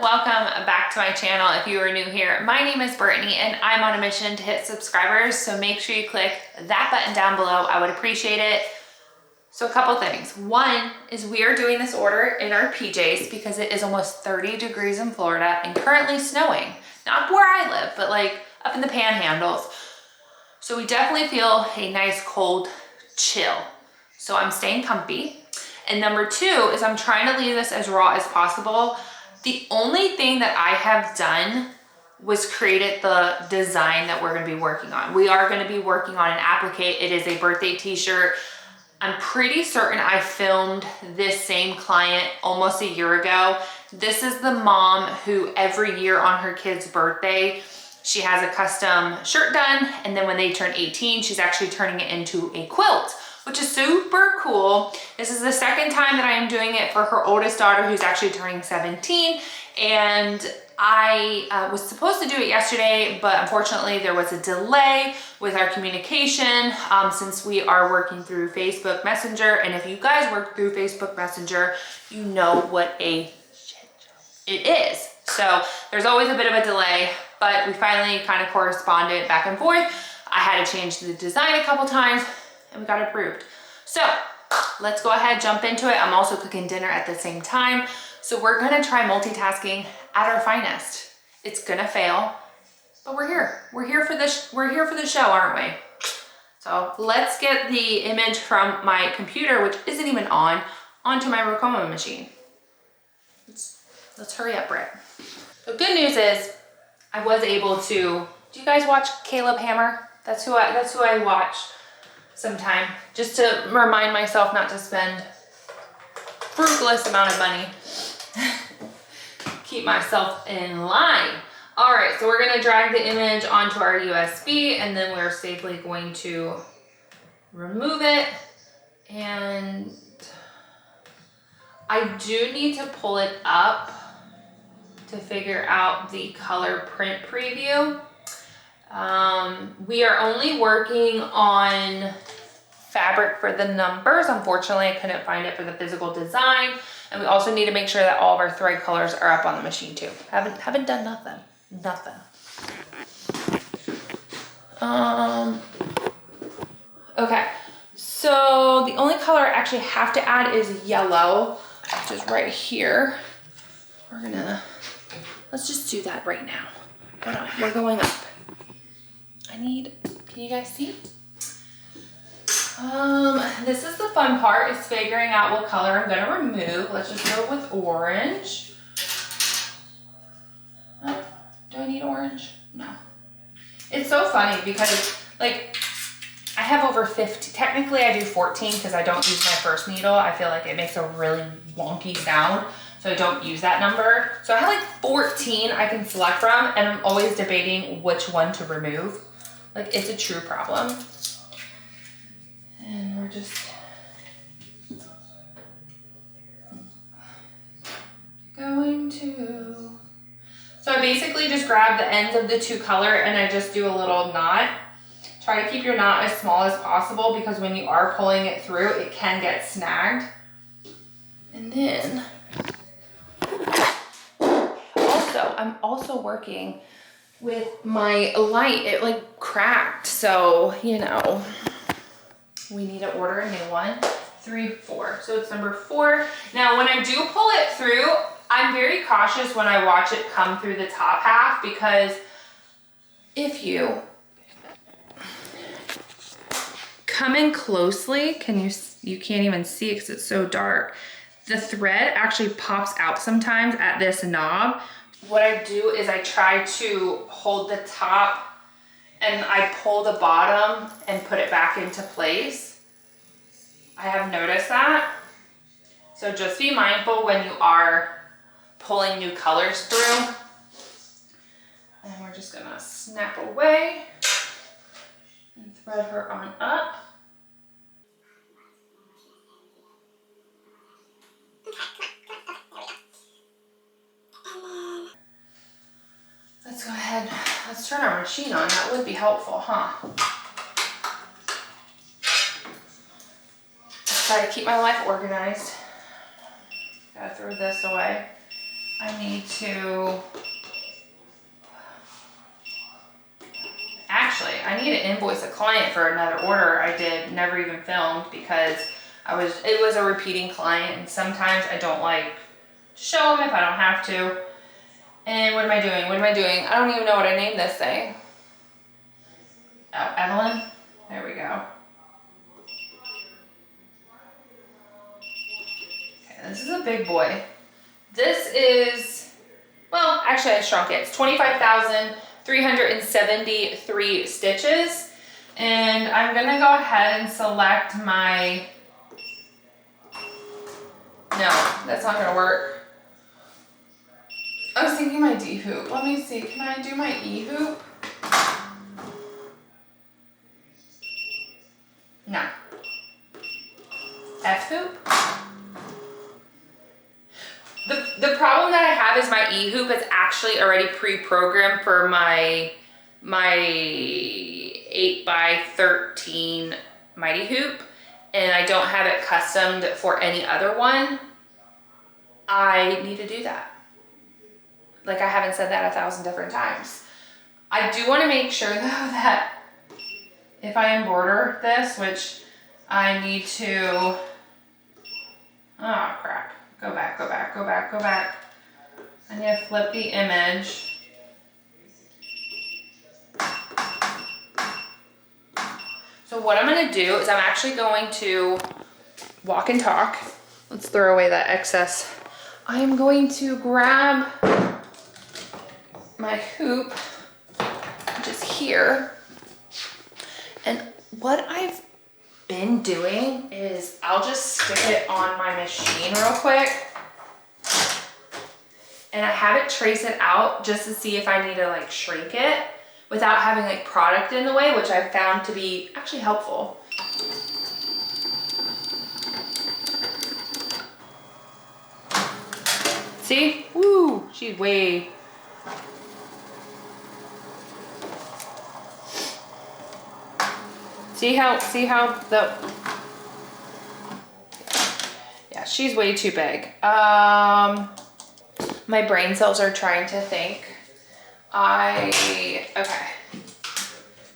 welcome back to my channel. If you are new here, my name is Brittany and I'm on a mission to hit subscribers, so make sure you click that button down below. I would appreciate it. So a couple things. One is we are doing this order in our PJs because it is almost 30 degrees in Florida and currently snowing. Not where I live, but like up in the panhandles. So we definitely feel a nice cold chill. So I'm staying comfy. And number two is I'm trying to leave this as raw as possible. The only thing that I have done was created the design that we're gonna be working on. We are gonna be working on an applique. It is a birthday t-shirt. I'm pretty certain I filmed this same client almost a year ago. This is the mom who every year on her kid's birthday, she has a custom shirt done. And then when they turn 18, she's actually turning it into a quilt, which is super cool. This is the second time that I am doing it for her oldest daughter, who's actually turning 17. And I was supposed to do it yesterday, but unfortunately there was a delay with our communication since we are working through Facebook Messenger. And if you guys work through Facebook Messenger, you know what a shit show it is. So there's always a bit of a delay, but we finally kind of corresponded back and forth. I had to change the design a couple times and we got approved. So let's go ahead, jump into it. I'm also cooking dinner at the same time. So we're gonna try multitasking at our finest. It's gonna fail, but we're here. We're here for this. We're here for the show, aren't we? So let's get the image from my computer, which isn't even on, onto my Ricoma machine. Let's hurry up, Britt. The good news is I was able to. Do you guys watch Caleb Hammer? That's who I watch sometime, just to remind myself not to spend frugalist amount of money. Keep myself in line. All right, so we're gonna drag the image onto our USB and then we're safely going to remove it. And I do need to pull it up to figure out the color print preview. We are only working on fabric for the numbers. Unfortunately, I couldn't find it for the physical design. And we also need to make sure that all of our thread colors are up on the machine too. Haven't done nothing. Okay, so the only color I actually have to add is yellow, which is right here. Let's just do that right now. Hold on, we're going up. Can you guys see? This is the fun part, is figuring out what color I'm gonna remove. Let's just go with orange. Oh, do I need orange? No. It's so funny because like I have over 50, technically I do 14 because I don't use my first needle. I feel like it makes a really wonky sound, so I don't use that number. So I have like 14 I can select from and I'm always debating which one to remove. Like it's a true problem. And we're just going to, so I basically just grab the ends of the two color and I just do a little knot. Try to keep your knot as small as possible because when you are pulling it through, it can get snagged. And then I'm also working with my light. It like cracked, so you know, we need to order a new one. 3, 4. So it's number 4. Now, when I do pull it through, I'm very cautious when I watch it come through the top half because if you come in closely, you can't even see it because it's so dark. The thread actually pops out sometimes at this knob. What I do is I try to hold the top and I pull the bottom and put it back into place. I have noticed that. So just be mindful when you are pulling new colors through. And we're just gonna snap away and thread her on up. Let's go ahead, let's turn our machine on. That would be helpful, huh? Try to keep my life organized. Gotta throw this away. I need to, actually, I need to invoice a client for another order I did, never even filmed, because it was a repeating client, and sometimes I don't like to show them if I don't have to. And what am I doing? What am I doing? I don't even know what I named this thing. Oh, Evelyn? There we go. Okay, this is a big boy. This is, well, actually I shrunk it. It's 25,373 stitches. And I'm gonna go ahead and select my, no, that's not gonna work. I was thinking my D hoop. Let me see, can I do my E hoop? No. F hoop? The problem that I have is my E hoop is actually already pre-programmed for my 8x13 Mighty hoop, and I don't have it customed for any other one. I need to do that. Like, I haven't said that 1,000 different times. I do want to make sure though that if I embroider this, which I need to, oh crap, go back. I need to flip the image. So what I'm gonna do is I'm actually going to walk and talk. Let's throw away that excess. I am going to grab my hoop, which is here. And what I've been doing is I'll just stick it on my machine real quick. And I have it trace it out just to see if I need to like shrink it without having like product in the way, which I've found to be actually helpful. See? Woo! She's way. See how the, yeah, she's way too big. My brain cells are trying to think. Okay.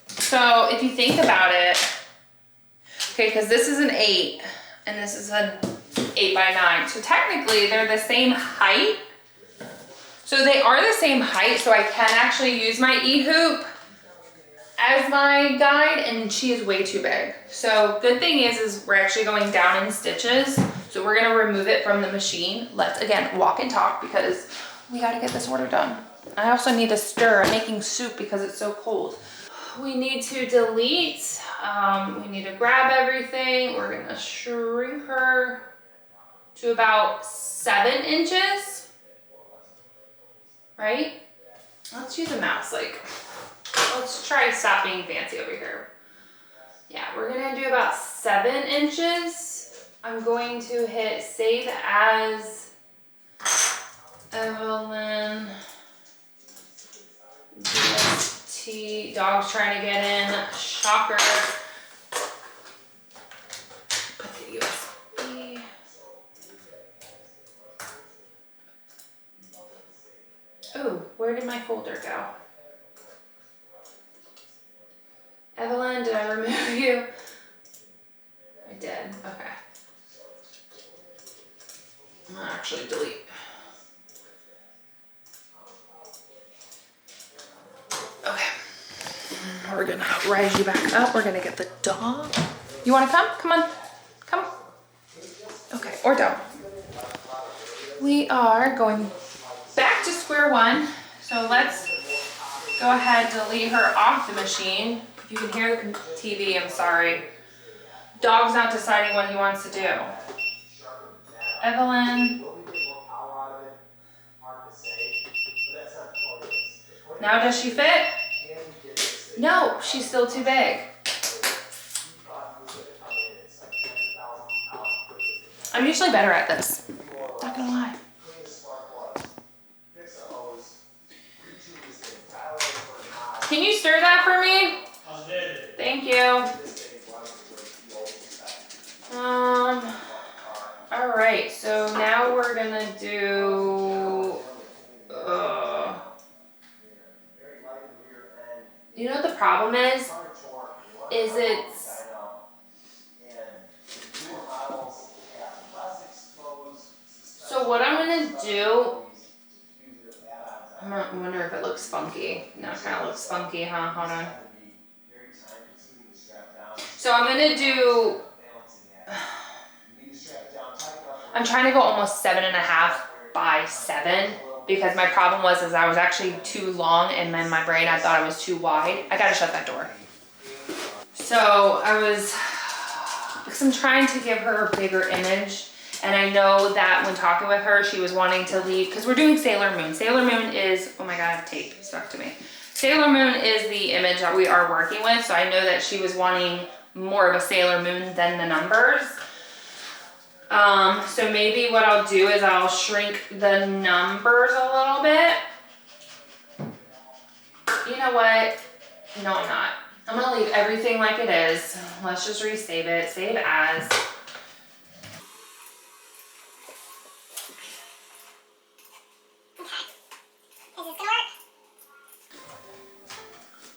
So if you think about it, okay, because this is an 8 and this is an 8x9. So technically they're the same height. So they are the same height, so I can actually use my E-hoop as my guide, and she is way too big. So good thing is we're actually going down in stitches. So we're gonna remove it from the machine. Let's again walk and talk because we gotta get this order done. I also need to stir. I'm making soup because it's so cold. We need to delete. We need to grab everything. We're gonna shrink her to about 7 inches, right? Let's use a mouse, let's try stop being fancy over here. Yeah, we're gonna do about 7 inches. I'm going to hit save as Evelyn DST. Dog's trying to get in. Shocker. Put the USB. Oh, where did my folder go? Evelyn, did I remove you? I did, okay. I'm gonna actually delete. Okay. We're gonna rise you back up. We're gonna get the dog. You wanna come? Come on. Come. Okay, or don't. We are going back to square one. So let's go ahead and delete her off the machine. If you can hear the TV, I'm sorry. Dog's not deciding what he wants to do. Evelyn. Now does she fit? No, she's still too big. I'm usually better at this. Not gonna lie. Can you stir that for me? Thank you. All right, so now we're gonna do You know what the problem is it's, so what I'm gonna do, I wonder if it looks funky. No, it kind of looks funky, huh? Hold on. So I'm gonna do, I'm trying to go almost 7.5 by 7 because my problem was I was actually too long, and in my brain I thought I was too wide. I gotta shut that door. So because I'm trying to give her a bigger image, and I know that when talking with her, she was wanting to leave, because we're doing Sailor Moon. Sailor Moon is, oh my God, tape stuck to me. Sailor Moon is the image that we are working with, so I know that she was wanting more of a Sailor Moon than the numbers. So maybe what I'll do is I'll shrink the numbers a little bit. You know what? No, I'm not. I'm gonna leave everything like it is. Let's just resave it, save as.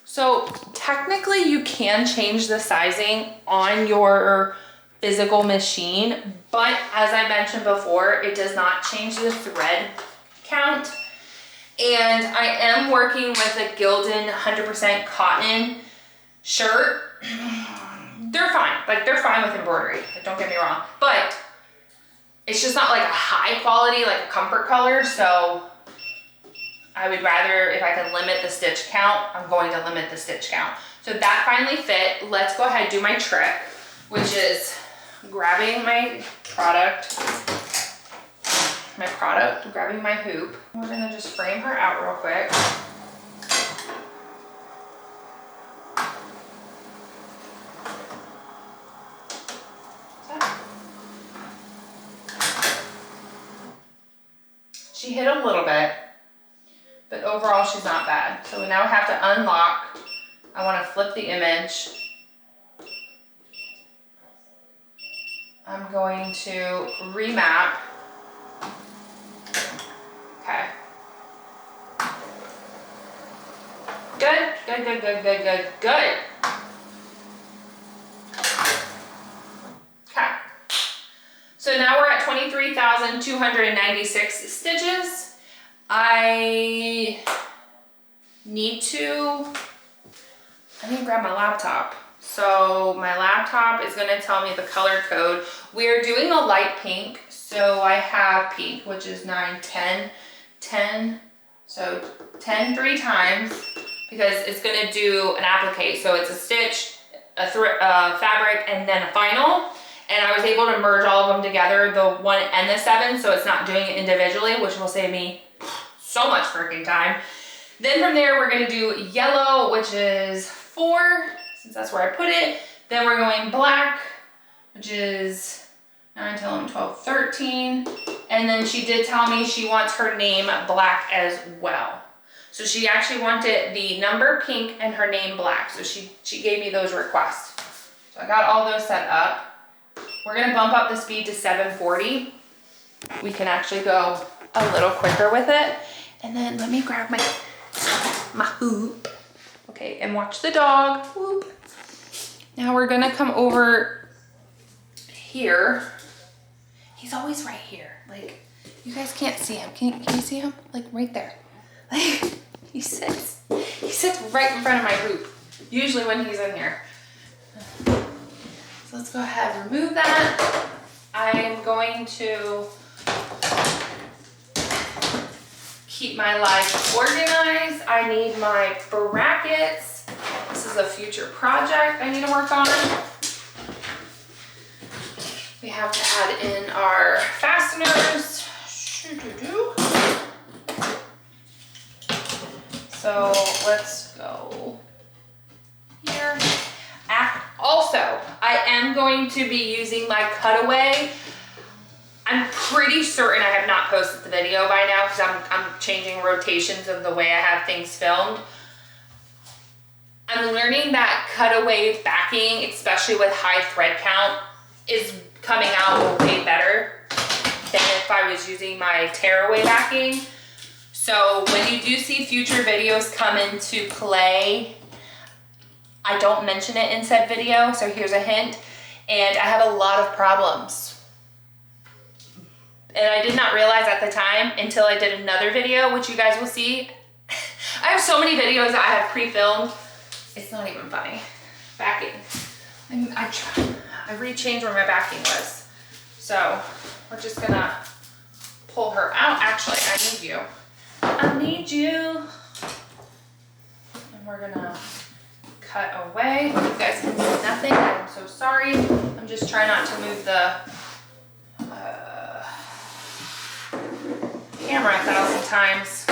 So technically you can change the sizing on your physical machine, but as I mentioned before, it does not change the thread count. And I am working with a Gildan 100% cotton shirt. They're fine, like they're fine with embroidery, like, don't get me wrong, but it's just not like a high quality, like a comfort color. So I would rather, if I can limit the stitch count, I'm going to limit the stitch count. So that finally fit. Let's go ahead and do my trick, which is grabbing my product, grabbing my hoop. We're gonna just frame her out real quick. She hit a little bit, but overall she's not bad. So now I have to unlock. I want to flip the image. I'm going to remap. Okay. Good, good, good, good, good, good, good. Okay. So now we're at 23,296 stitches. I need to grab my laptop. So my laptop is gonna tell me the color code. We are doing a light pink. So I have pink, which is 9, 10, 10. So 10 3 times, because it's gonna do an applique. So it's a stitch, a fabric, and then a final. And I was able to merge all of them together, the 1 and the 7, so it's not doing it individually, which will save me so much freaking time. Then from there, we're gonna do yellow, which is 4, since that's where I put it. Then we're going black, which is 9, 10, 11, 12, 13. And then she did tell me she wants her name black as well. So she actually wanted the number pink and her name black. So she gave me those requests. So I got all those set up. We're gonna bump up the speed to 740. We can actually go a little quicker with it. And then let me grab my hoop. Okay, and watch the dog. Whoop. Now we're gonna come over here. He's always right here. Like, you guys can't see him. Can you see him? Like right there. Like, he sits right in front of my hoop. Usually when he's in here. So let's go ahead and remove that. I'm going to keep my life organized. I need my brackets. This is a future project I need to work on. We have to add in our fasteners. So let's go here. Also, I am going to be using my cutaway. I'm pretty certain I have not posted the video by now because I'm changing rotations of the way I have things filmed. I'm learning that cutaway backing, especially with high thread count, is coming out way better than if I was using my tearaway backing. So when you do see future videos come into play, I don't mention it in said video, so here's a hint. And I have a lot of problems. And I did not realize at the time until I did another video, which you guys will see. I have so many videos that I have pre-filmed. It's not even funny. Backing. I re-changed where my backing was. So we're just gonna pull her out. Actually, I need you. I need you. And we're gonna cut away. You guys can see nothing. I'm so sorry. I'm just trying not to move the camera 1,000 times.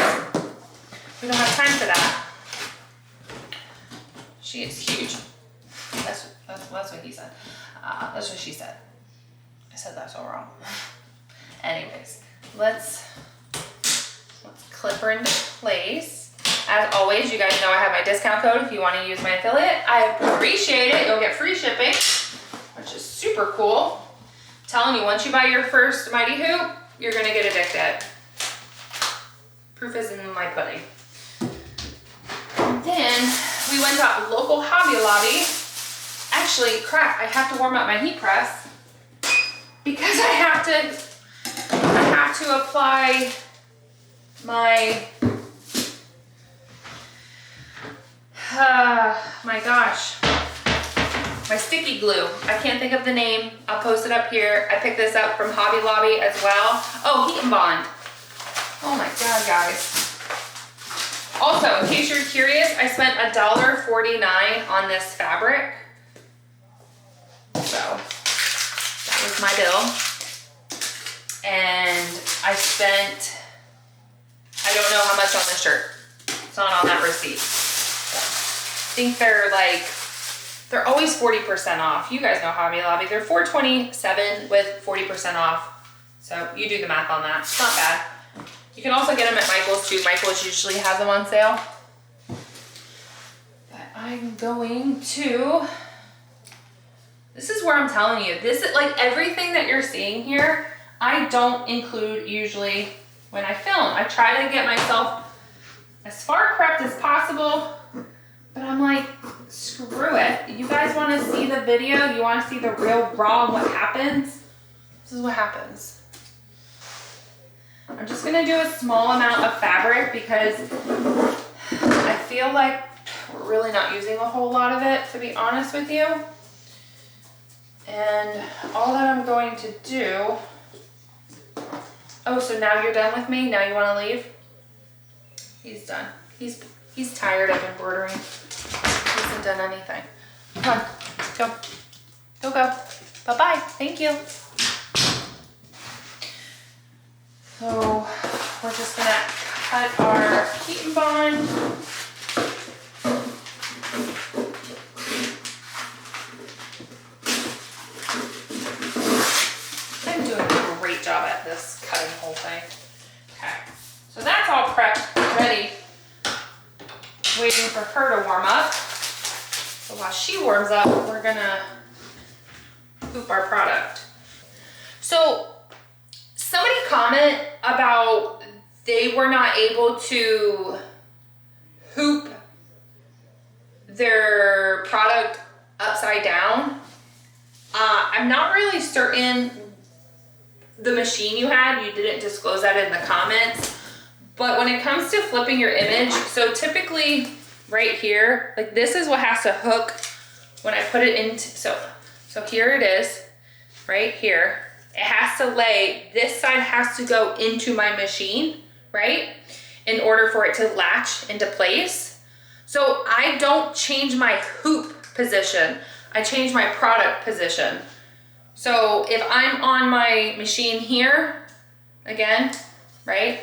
We don't have time for that. She is huge. That's what he said. That's what she said. I said that so wrong. Anyways, let's clip her into place. As always, you guys know I have my discount code if you want to use my affiliate. I appreciate it. You'll get free shipping, which is super cool. I'm telling you, once you buy your first Mighty Hoop, you're gonna get addicted. Proof is in my pudding. Then we went to a local Hobby Lobby. Actually, crap, I have to warm up my heat press because I have to apply my, my gosh, my sticky glue. I can't think of the name. I'll post it up here. I picked this up from Hobby Lobby as well. Oh, Heat and Bond. Oh my God, guys. Also, in case you're curious, I spent $1.49 on this fabric. So that was my bill. And I spent, I don't know how much on this shirt. It's not on that receipt. So I think they're always 40% off. You guys know Hobby Lobby. They're $4.27 with 40% off. So you do the math on that. It's not bad. You can also get them at Michael's too. Michael's usually has them on sale. But I'm going to, this is where I'm telling you, this is like everything that you're seeing here, I don't include usually when I film. I try to get myself as far prepped as possible, but I'm like, screw it. You guys want to see the video? You want to see the real raw what happens? This is what happens. I'm just gonna do a small amount of fabric because I feel like we're really not using a whole lot of it, to be honest with you. And all that I'm going to do, oh, so now you're done with me? Now you wanna leave? He's done. He's tired of embroidering. He hasn't done anything. Come on, go. Go. Bye-bye, thank you. So we're just gonna cut our Heat and Bond. I'm doing a great job at this cutting the whole thing. Okay, so that's all prepped, ready, waiting for her to warm up. So while she warms up, we're gonna hoop our product. So somebody comment about they were not able to hoop their product upside down. I'm not really certain the machine you had. You didn't disclose that in the comments. But when it comes to flipping your image, so typically right here, like this is what has to hook when I put it into, so here it is, right here. It has to lay, this side has to go into my machine, right? In order for it to latch into place. So I don't change my hoop position. I change my product position. So if I'm on my machine here, again, right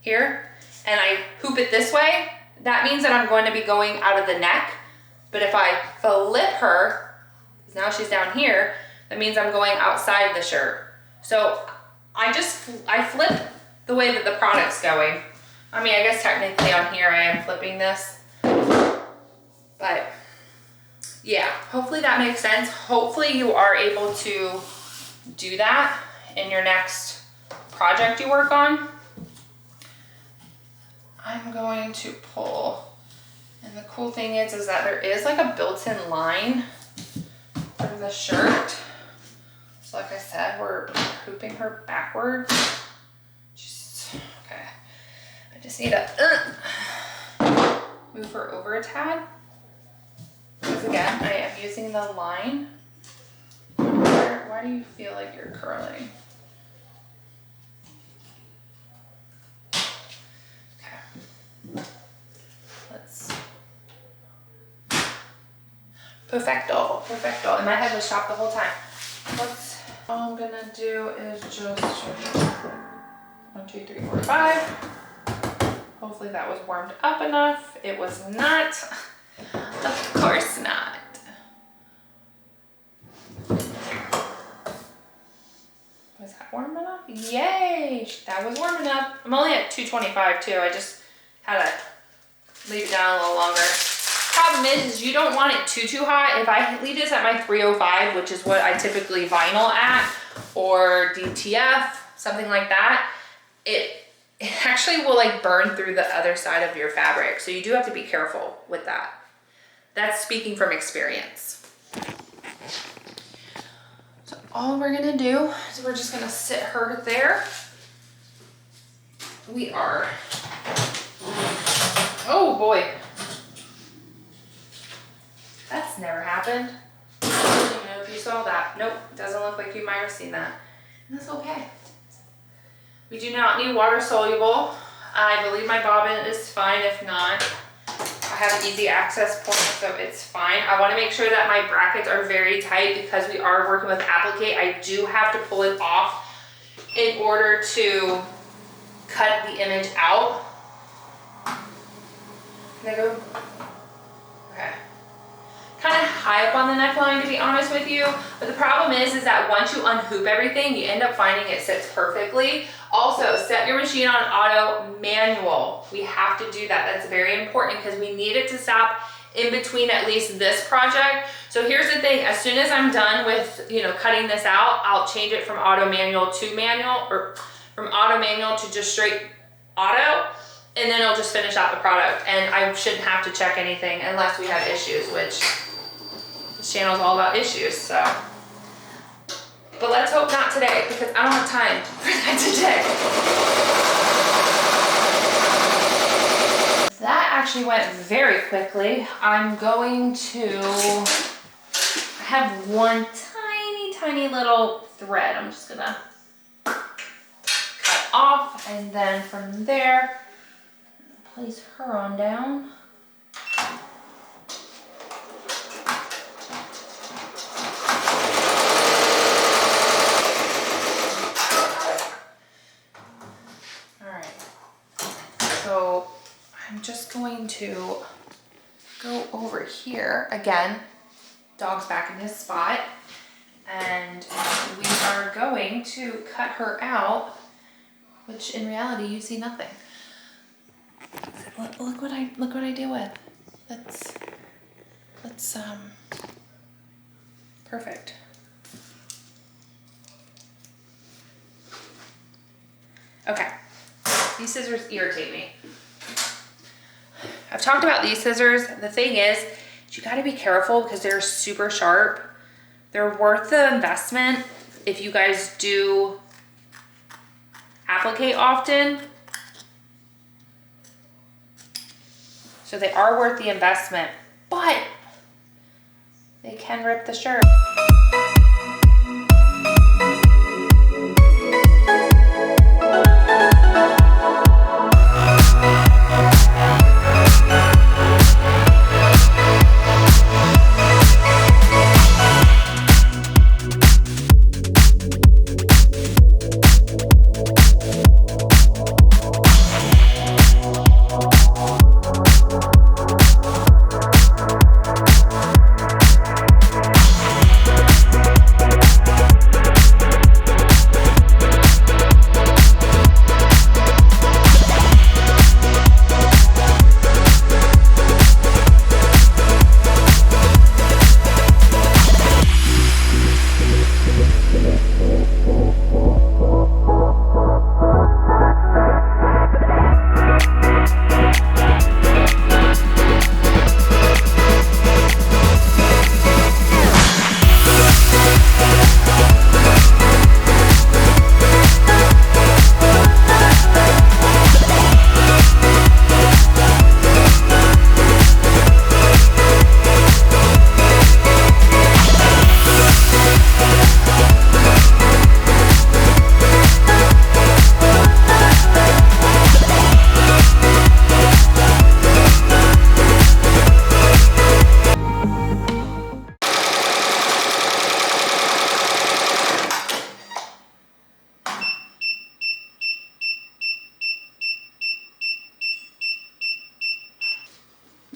here, and I hoop it this way, that means that I'm going to be going out of the neck. But if I flip her, now she's down here, that means I'm going outside the shirt. So I flip the way that the product's going. I mean, I guess technically on here I am flipping this, but yeah, hopefully that makes sense. Hopefully you are able to do that in your next project you work on. I'm going to pull, and And the cool thing is that there is like a built-in line for the shirt. So like I said, we're hooping her backwards. Okay. I just need to move her over a tad. Because again, I am using the line. Why do you feel like you're curling? Okay. Let's. Perfecto. Perfecto. And my head was chopped the whole time. All I'm gonna do is just 1, 2, 3, 4, 5. Hopefully that was warmed up enough. It was not. Of course not. Was that warm enough? Yay! That was warm enough. I'm only at 225 too. I just had to leave it down a little longer. Problem is you don't want it too hot. If I leave this at my 305, which is what I typically vinyl at, or DTF, something like that, it actually will like burn through the other side of your fabric. So you do have to be careful with that. That's speaking from experience. So all we're gonna do is we're just gonna sit her there. We are, oh boy. That's never happened. I don't even know if you saw that. Nope, doesn't look like you might have seen that. And that's okay. We do not need water soluble. I believe my bobbin is fine. If not, I have an easy access point, so it's fine. I want to make sure that my brackets are very tight because we are working with applique. I do have to pull it off in order to cut the image out. Can I go? Okay. Kind of high up on the neckline, to be honest with you. But the problem is that once you unhoop everything, you end up finding it sits perfectly. Also, set your machine on auto manual. We have to do that. That's very important because we need it to stop in between at least this project. So here's the thing, as soon as I'm done with, cutting this out, I'll change it from auto manual to manual, or from auto manual to just straight auto, and then I'll just finish out the product. And I shouldn't have to check anything unless we have issues, which this channel is all about issues, so. But let's hope not today, because I don't have time for that today. That actually went very quickly. I'm going to, I have one tiny little thread. I'm just gonna cut off, and then from there, place her on down. So I'm just going to go over here again, dog's back in his spot, and we are going to cut her out, which in reality you see nothing. Look what I deal with. That's perfect. Okay. These scissors irritate me. I've talked about these scissors. The thing is, you gotta be careful because they're super sharp. They're worth the investment if you guys do applique often. So they are worth the investment, but they can rip the shirt.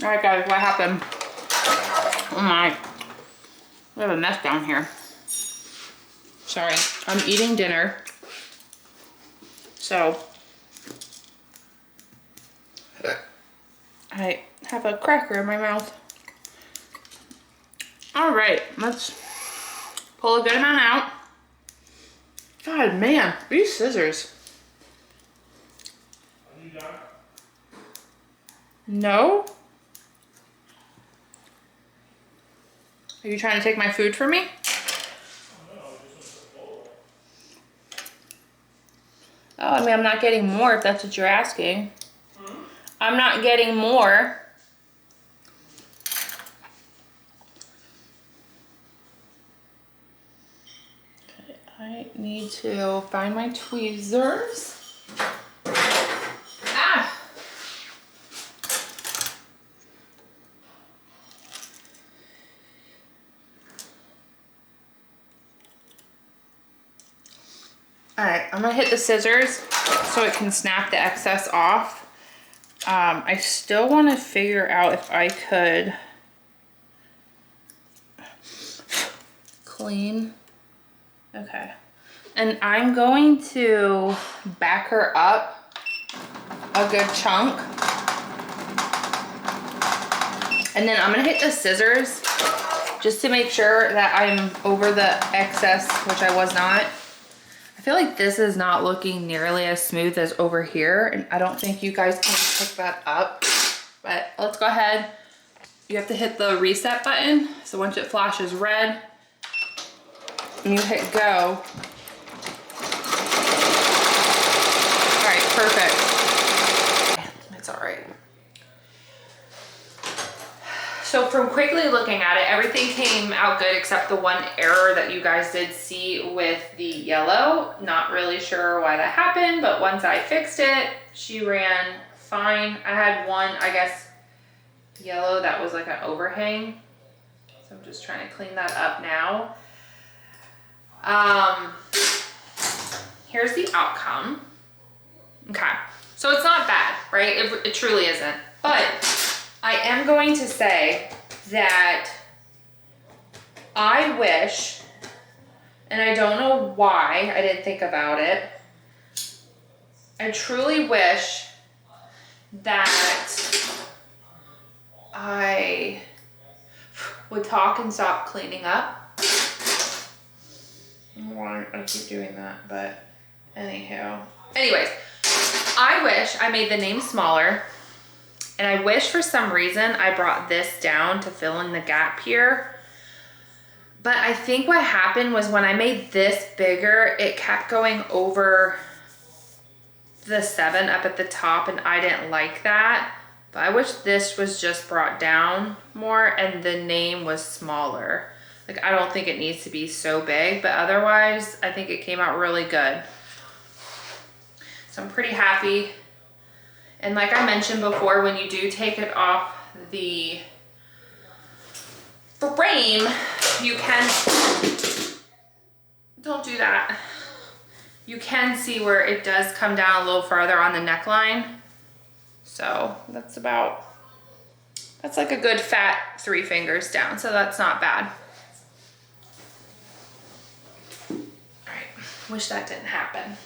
All right, guys, what happened? Oh my, we have a mess down here. Sorry, I'm eating dinner. So, I have a cracker in my mouth. All right, let's pull a good amount out. God, man, these scissors. Are you done? No? Are you trying to take my food from me? Oh, I mean, I'm not getting more if that's what you're asking. I'm not getting more. Okay, I need to find my tweezers. Ah! All right, I'm gonna hit the scissors so it can snap the excess off. I still want to figure out if I could clean. Okay. And I'm going to back her up a good chunk. And then I'm gonna hit the scissors just to make sure that I'm over the excess, which I was not. I feel like this is not looking nearly as smooth as over here, and I don't think you guys can pick that up, but let's go ahead. You have to hit the reset button. So once it flashes red and you hit go. All right, perfect. It's all right. So from quickly looking at it, everything came out good except the one error that you guys did see with the yellow. Not really sure why that happened, but once I fixed it, she ran fine. I had one, I guess, yellow that was like an overhang. So I'm just trying to clean that up now. Here's the outcome. Okay, so it's not bad, right? It truly isn't, but I am going to say that I wish, and I don't know why I didn't think about it, I truly wish that I would talk and stop cleaning up. I don't know why I keep doing that, but anywho. Anyways, I wish I made the name smaller. And I wish for some reason I brought this down to fill in the gap here. But I think what happened was when I made this bigger, it kept going over the 7 up at the top, and I didn't like that. But I wish this was just brought down more and the name was smaller. Like, I don't think it needs to be so big, but otherwise I think it came out really good. So I'm pretty happy. And like I mentioned before, when you do take it off the frame, you can, don't do that. You can see where it does come down a little farther on the neckline. So that's like a good fat 3 fingers down. So that's not bad. All right, wish that didn't happen.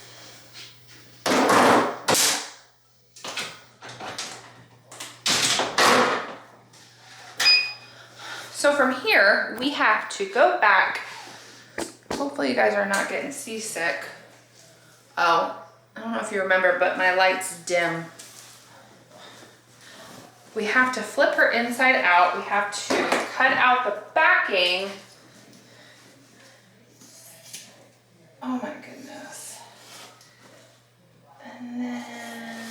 So from here, we have to go back. Hopefully you guys are not getting seasick. Oh, I don't know if you remember, but my light's dim. We have to flip her inside out. We have to cut out the backing. Oh my goodness. And then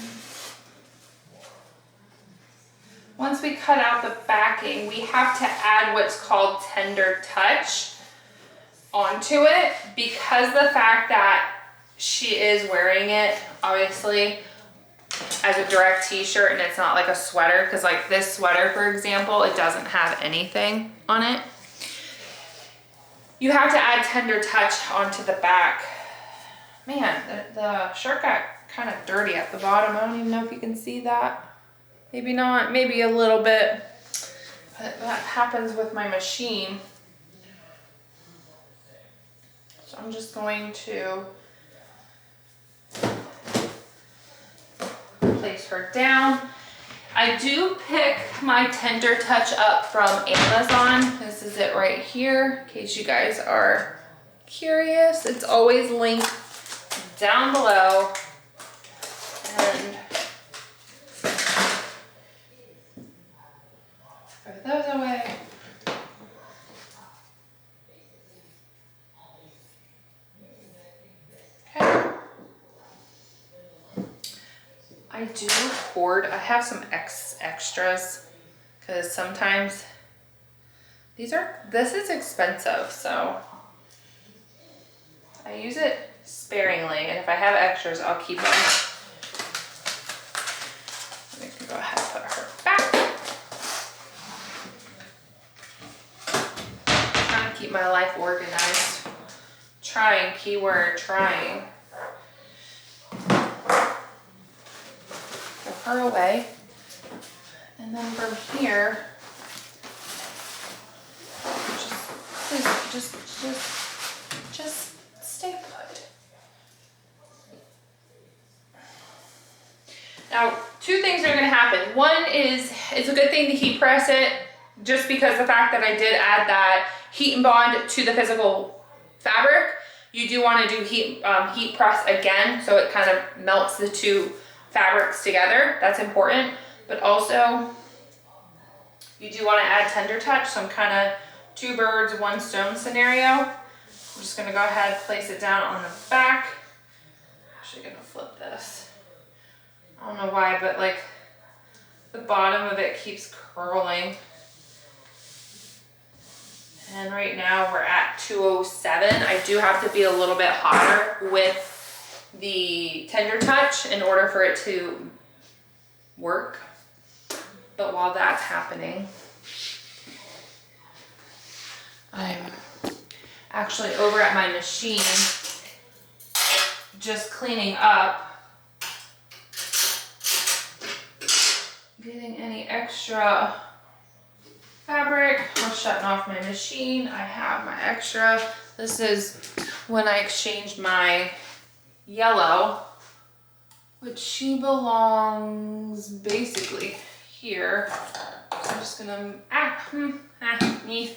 once we cut out the backing, we have to add what's called tender touch onto it, because the fact that she is wearing it, obviously, as a direct t-shirt and it's not like a sweater, because like this sweater, for example, it doesn't have anything on it. You have to add tender touch onto the back. Man, the shirt got kind of dirty at the bottom. I don't even know if you can see that. Maybe not, maybe a little bit, but that happens with my machine. So I'm just going to place her down. I do pick my Tender Touch up from Amazon. This is it right here, in case you guys are curious. It's always linked down below. And throw those away. Okay. I do hoard. I have some extras because sometimes this is expensive, so I use it sparingly, and if I have extras, I'll keep them. We can go ahead and put her back. Trying to keep my life organized. Trying, keyword, trying. Throw her away. And then from here, just stay put. Now, two things are going to happen. One is, it's a good thing to heat press it, just because the fact that I did add that heat and bond to the physical fabric. You do want to do heat press again, so it kind of melts the two fabrics together. That's important. But also, you do want to add Tender Touch, some kind of two birds, one stone scenario. I'm just going to go ahead and place it down on the back. I'm actually going to flip this. I don't know why, but like the bottom of it keeps curling. And right now we're at 207. I do have to be a little bit hotter with the Tender Touch in order for it to work. But while that's happening, I'm actually over at my machine just cleaning up, getting any extra fabric. I'm shutting off my machine. I have my extra. This is when I exchanged my yellow, which she belongs basically here. So I'm just gonna, me.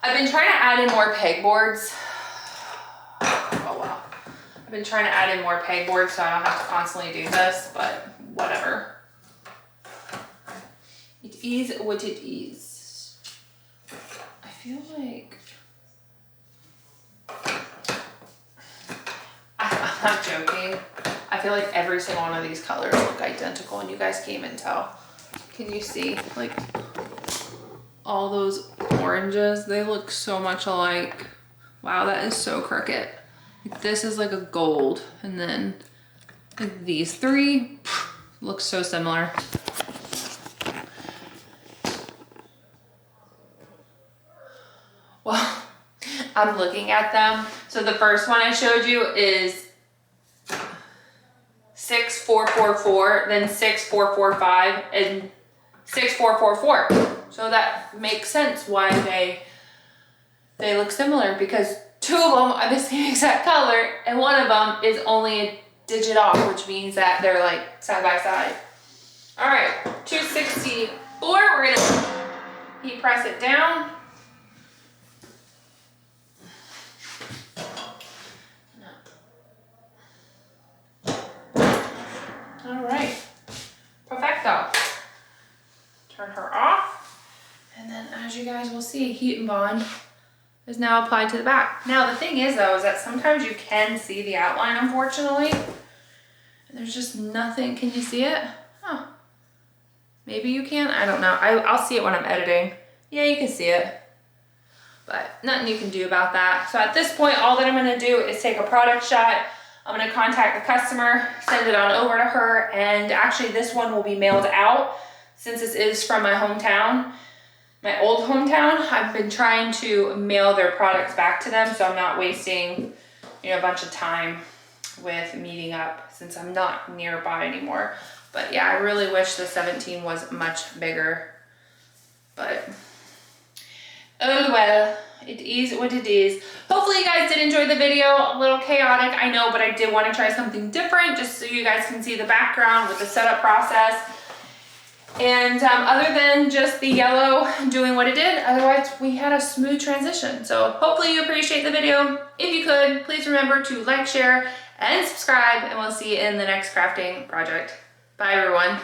I've been trying to add in more pegboards. Oh well. I've been trying to add in more pegboards so I don't have to constantly do this, but whatever. It is what it is. I feel like I'm joking. I feel like every single one of these colors look identical, and you guys can't even tell. Can you see? Like all those oranges, they look so much alike. Wow, that is so crooked. This is like a gold, and then like these three look so similar. Well, I'm looking at them. So the first one I showed you is 6444, then 6445, and 6444. So that makes sense why they look similar, because two of them are the same exact color and one of them is only a digit off, which means that they're like side by side. All right, 264, we're gonna heat press it down. All right, perfecto. Turn her off. And then as you guys will see, heat and bond is now applied to the back. Now the thing is though, is that sometimes you can see the outline, unfortunately. And there's just nothing, can you see it? Huh. Maybe you can, I don't know. I'll see it when I'm editing. Yeah, you can see it. But nothing you can do about that. So at this point, all that I'm gonna do is take a product shot. I'm gonna contact the customer, send it on over to her, and actually this one will be mailed out since this is from my hometown. My old hometown, I've been trying to mail their products back to them so I'm not wasting, a bunch of time with meeting up since I'm not nearby anymore. But yeah, I really wish the 17 was much bigger, but oh well, it is what it is. Hopefully you guys did enjoy the video. A little chaotic, I know, but I did want to try something different just so you guys can see the background with the setup process. And other than just the yellow doing what it did, otherwise we had a smooth transition. So hopefully you appreciate the video. If you could, please remember to like, share, and subscribe, and we'll see you in the next crafting project. Bye everyone.